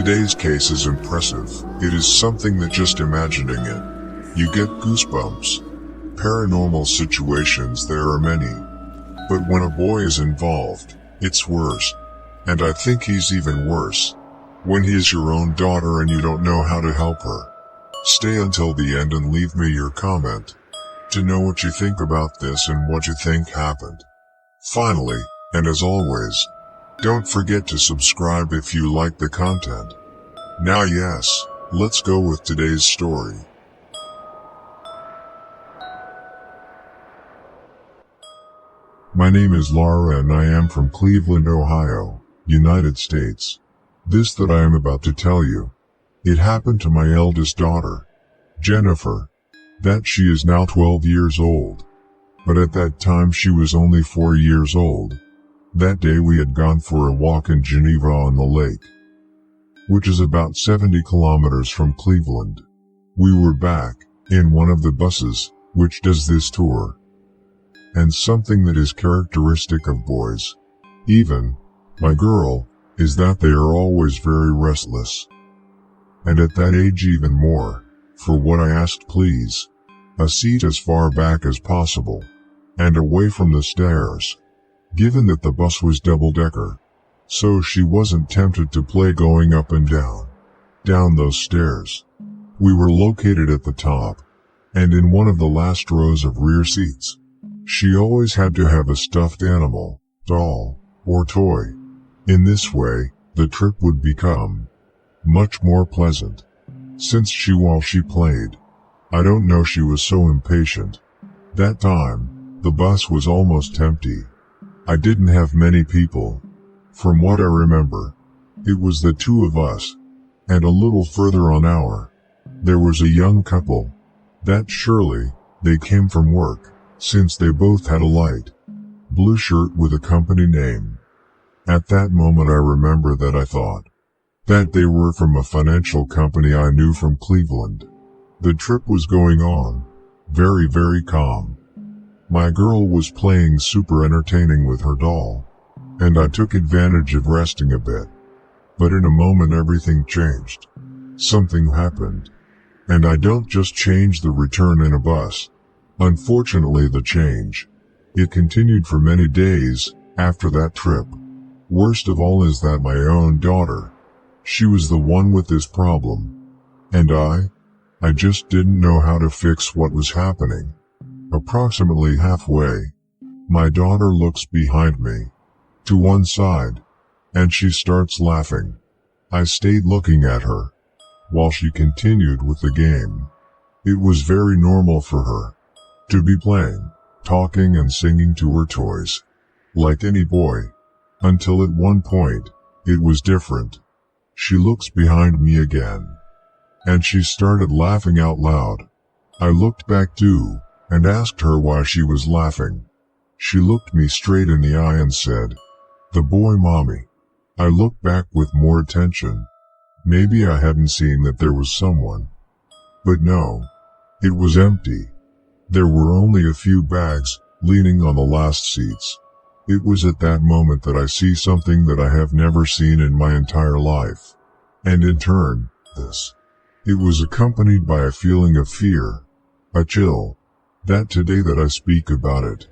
Today's case is impressive. It is something that just imagining it, you get goosebumps. Paranormal situations, there are many. But when a boy is involved, it's worse. And I think he's even worse. When he is your own daughter and you don't know how to help her. Stay until the end and leave me your comment to know what you think about this and what you think happened. Finally, and as always, don't forget to subscribe if you like the content. Now yes, let's go with today's story. My name is LARA and I am from Cleveland, Ohio, United States. This that I am about to tell you, it happened to my eldest daughter, Jennifer, that she is now 12 years old. But at that time she was only 4 years old. That day we had gone for a walk in Geneva on the lake, which is about 70 kilometers from Cleveland. We were back in one of the buses, which does this tour. And something that is characteristic of boys, even my girl, is that they are always very restless. And at that age even more, for what I asked, please, a seat as far back as possible, and away from the stairs, given that the bus was double-decker, so she wasn't tempted to play going up and down those stairs. We were located at the top, and in one of the last rows of rear seats. She always had to have a stuffed animal, doll, or toy. In this way, the trip would become much more pleasant. Since while she played, I don't know, she was so impatient. That time, the bus was almost empty. I didn't have many people. From what I remember, it was the two of us, and a little further on there was a young couple. That surely, they came from work, since they both had a light blue shirt with a company name. At that moment I remember that I thought that they were from a financial company I knew from Cleveland. The trip was going on, very, very calm. My girl was playing super entertaining with her doll, and I took advantage of resting a bit. But in a moment everything changed. Something happened. And I don't just change the return in a bus. Unfortunately the change, it continued for many days after that trip. Worst of all is that my own daughter, she was the one with this problem. And I just didn't know how to fix what was happening. Approximately halfway, my daughter looks behind me, to one side, and she starts laughing. I stayed looking at her, while she continued with the game. It was very normal for her to be playing, talking and singing to her toys, like any boy, until at one point, it was different. She looks behind me again, and she started laughing out loud. I looked back too, and asked her why she was laughing. She looked me straight in the eye and said, "The boy, mommy." I looked back with more attention. Maybe I hadn't seen that there was someone. But no, it was empty. There were only a few bags, leaning on the last seats. It was at that moment that I see something that I have never seen in my entire life. And in turn, it was accompanied by a feeling of fear, a chill, that today that I speak about it,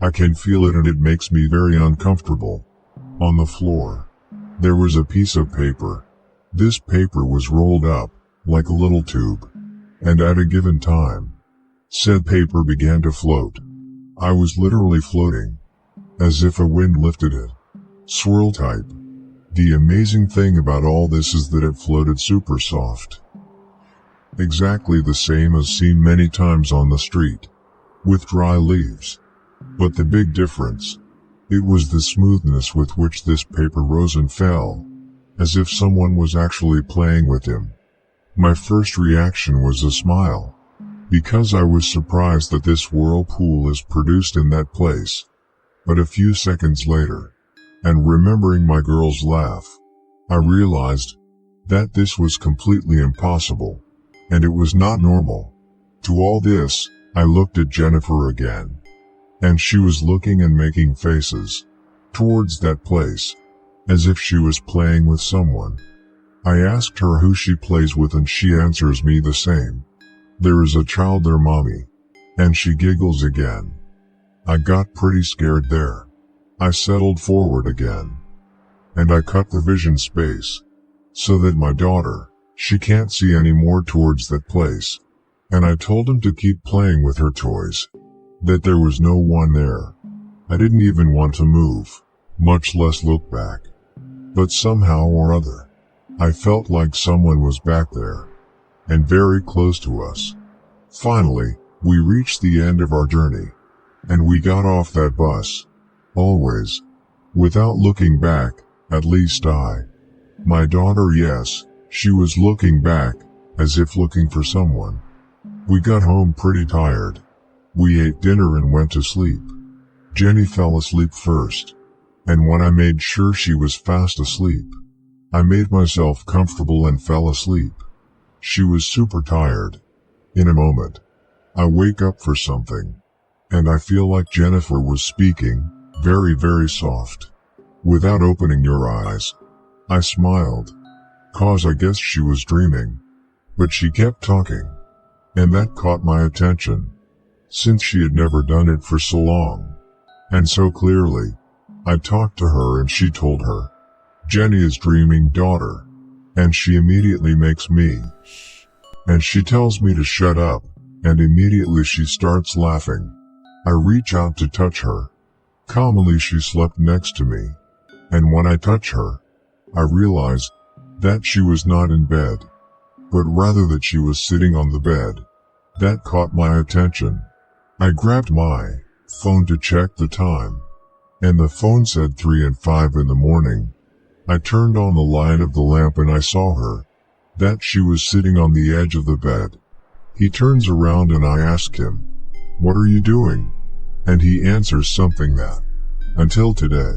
I can feel it and it makes me very uncomfortable. On the floor, there was a piece of paper. This paper was rolled up, like a little tube, and at a given time, said paper began to float. I was literally floating, as if a wind lifted it. Swirl type. The amazing thing about all this is that it floated super soft. Exactly the same as seen many times on the street, with dry leaves. But the big difference, it was the smoothness with which this paper rose and fell, as if someone was actually playing with him. My first reaction was a smile, because I was surprised that this whirlpool is produced in that place. But a few seconds later, and remembering my girl's laugh, I realized that this was completely impossible. And it was not normal. To all this, I looked at Jennifer again. And she was looking and making faces towards that place, as if she was playing with someone. I asked her who she plays with and she answers me the same. There is a child there, mommy. And she giggles again. I got pretty scared there. I settled forward again. And I cut the vision space. So that my daughter, she can't see any more towards that place. And I told him to keep playing with her toys. That there was no one there. I didn't even want to move, much less look back. But somehow or other, I felt like someone was back there. And very close to us. Finally, we reached the end of our journey. And we got off that bus. Always. Without looking back, at least I. My daughter, yes, she was looking back, as if looking for someone. We got home pretty tired. We ate dinner and went to sleep. Jenny fell asleep first. And when I made sure she was fast asleep, I made myself comfortable and fell asleep. She was super tired. In a moment, I wake up for something. And I feel like Jennifer was speaking, very, very soft. Without opening your eyes. I smiled. 'Cause I guess she was dreaming. But she kept talking. And that caught my attention. Since she had never done it for so long. And so clearly. I talked to her and she told her. Jenny is dreaming, daughter. And she immediately makes me. And she tells me to shut up. And immediately she starts laughing. I reach out to touch her. Calmly she slept next to me. And when I touch her, I realized that she was not in bed, but rather that she was sitting on the bed. That caught my attention. I grabbed my phone to check the time, and the phone said 3 and 5 in the morning. I turned on the light of the lamp and I saw her, that she was sitting on the edge of the bed. He turns around and I ask him, "What are you doing?" And he answers something that, until today,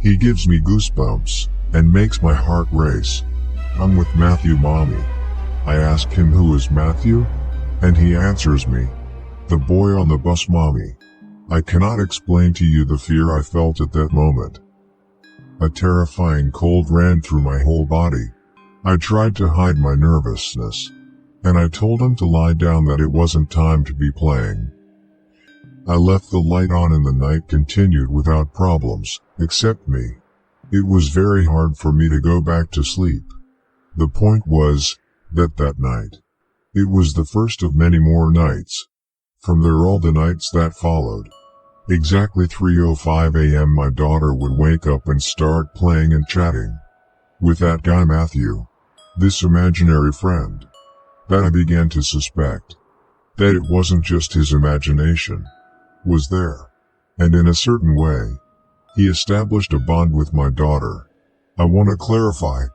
he gives me goosebumps and makes my heart race. "I'm with Matthew, mommy." I ask him who is Matthew, and he answers me, "The boy on the bus, mommy." I cannot explain to you the fear I felt at that moment. A terrifying cold ran through my whole body. I tried to hide my nervousness, and I told him to lie down, that it wasn't time to be playing. I left the light on and the night continued without problems, except me. It was very hard for me to go back to sleep. The point was, that night. It was the first of many more nights. From there all the nights that followed. Exactly 3:05 a.m. my daughter would wake up and start playing and chatting. With that guy Matthew. This imaginary friend. That I began to suspect. That it wasn't just his imagination. Was there. And in a certain way, he established a bond with my daughter. I want to clarify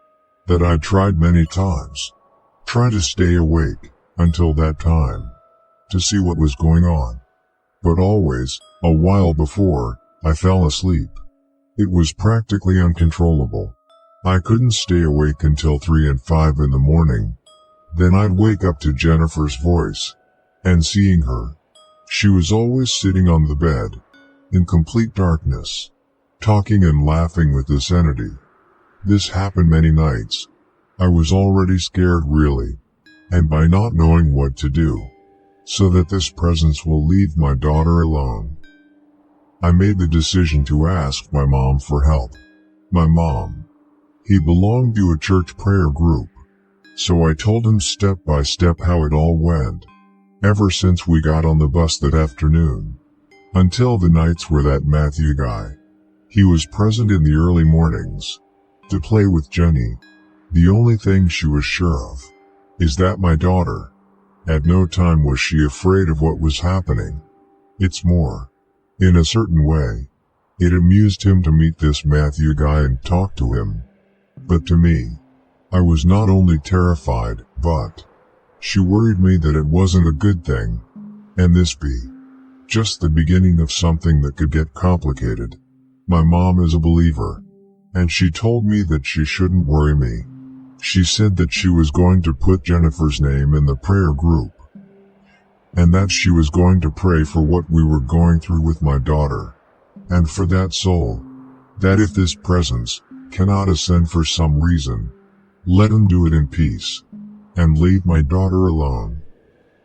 that I tried many times. Try to stay awake until that time to see what was going on. But always, a while before, I fell asleep. It was practically uncontrollable. I couldn't stay awake until 3 and 5 in the morning. Then I'd wake up to Jennifer's voice and seeing her. She was always sitting on the bed, in complete darkness, talking and laughing with this entity. This happened many nights. I was already scared really, and by not knowing what to do, so that this presence will leave my daughter alone. I made the decision to ask my mom for help. My mom. He belonged to a church prayer group, so I told him step by step how it all went. Ever since we got on the bus that afternoon, until the nights where that Matthew guy, he was present in the early mornings, to play with Jenny. The only thing she was sure of, is that my daughter, at no time was she afraid of what was happening. It's more, in a certain way, it amused him to meet this Matthew guy and talk to him. But to me, I was not only terrified, but she worried me that it wasn't a good thing, and this be just the beginning of something that could get complicated. My mom is a believer, and she told me that she shouldn't worry me. She said that she was going to put Jennifer's name in the prayer group, and that she was going to pray for what we were going through with my daughter, and for that soul, that if this presence cannot ascend for some reason, Let him do it in peace. And leave my daughter alone.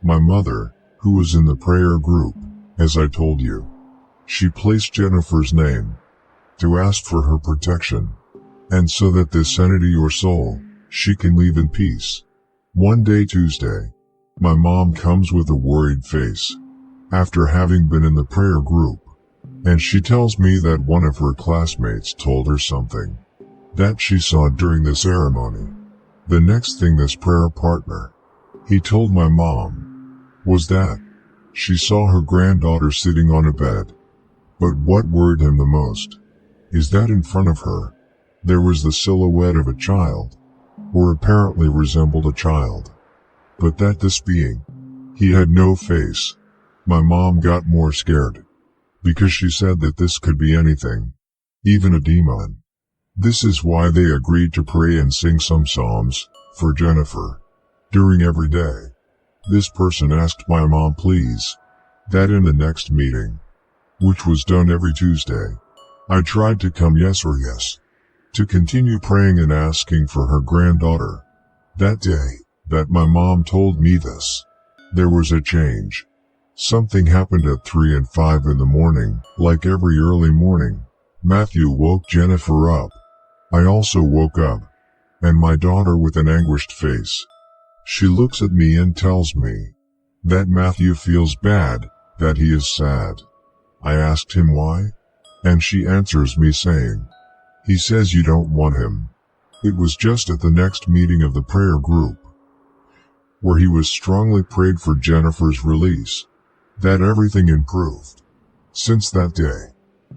My mother, who was in the prayer group, as I told you, she placed Jennifer's name to ask for her protection, and so that this entity or soul, she can leave in peace. One day Tuesday, my mom comes with a worried face, after having been in the prayer group, and she tells me that one of her classmates told her something that she saw during the ceremony. The next thing this prayer partner, he told my mom, was that she saw her granddaughter sitting on a bed. But what worried him the most is that in front of her, there was the silhouette of a child, or apparently resembled a child. But that this being, he had no face. My mom got more scared, because she said that this could be anything, even a demon. This is why they agreed to pray and sing some psalms for Jennifer during every day. This person asked my mom please, that in the next meeting, which was done every Tuesday, I tried to come yes or yes, to continue praying and asking for her granddaughter. That day, that my mom told me this, there was a change. Something happened at 3 and 5 in the morning, like every early morning. Matthew woke Jennifer up. I also woke up, and my daughter with an anguished face. She looks at me and tells me that Matthew feels bad, that he is sad. I asked him why, and she answers me saying, he says you don't want him. It was just at the next meeting of the prayer group, where he was strongly prayed for Jennifer's release, that everything improved. Since that day,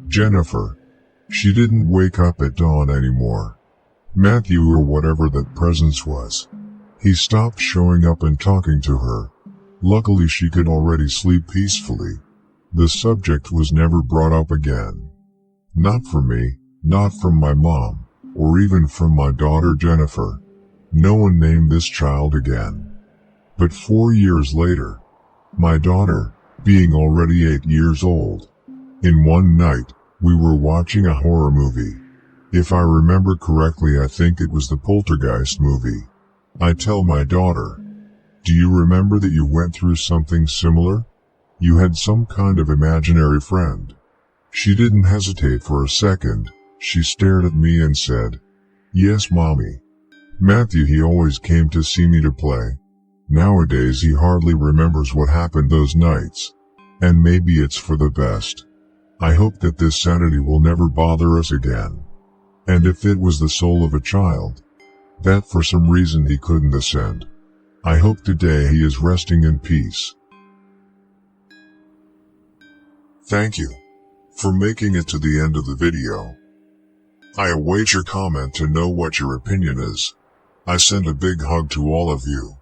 Jennifer, she didn't wake up at dawn anymore. Matthew, or whatever that presence was, he stopped showing up and talking to her. Luckily she could already sleep peacefully. The subject was never brought up again. Not from me, not from my mom, or even from my daughter Jennifer. No one named this child again. But 4 years later, my daughter, being already 8 years old, in one night, we were watching a horror movie. If I remember correctly, I think it was the Poltergeist movie. I tell my daughter, do you remember that you went through something similar? You had some kind of imaginary friend. She didn't hesitate for a second. She stared at me and said, yes, Mommy. Matthew, he always came to see me to play. Nowadays he hardly remembers what happened those nights. And maybe it's for the best. I hope that this entity will never bother us again. And if it was the soul of a child, that for some reason he couldn't ascend, I hope today he is resting in peace. Thank you for making it to the end of the video. I await your comment to know what your opinion is. I send a big hug to all of you.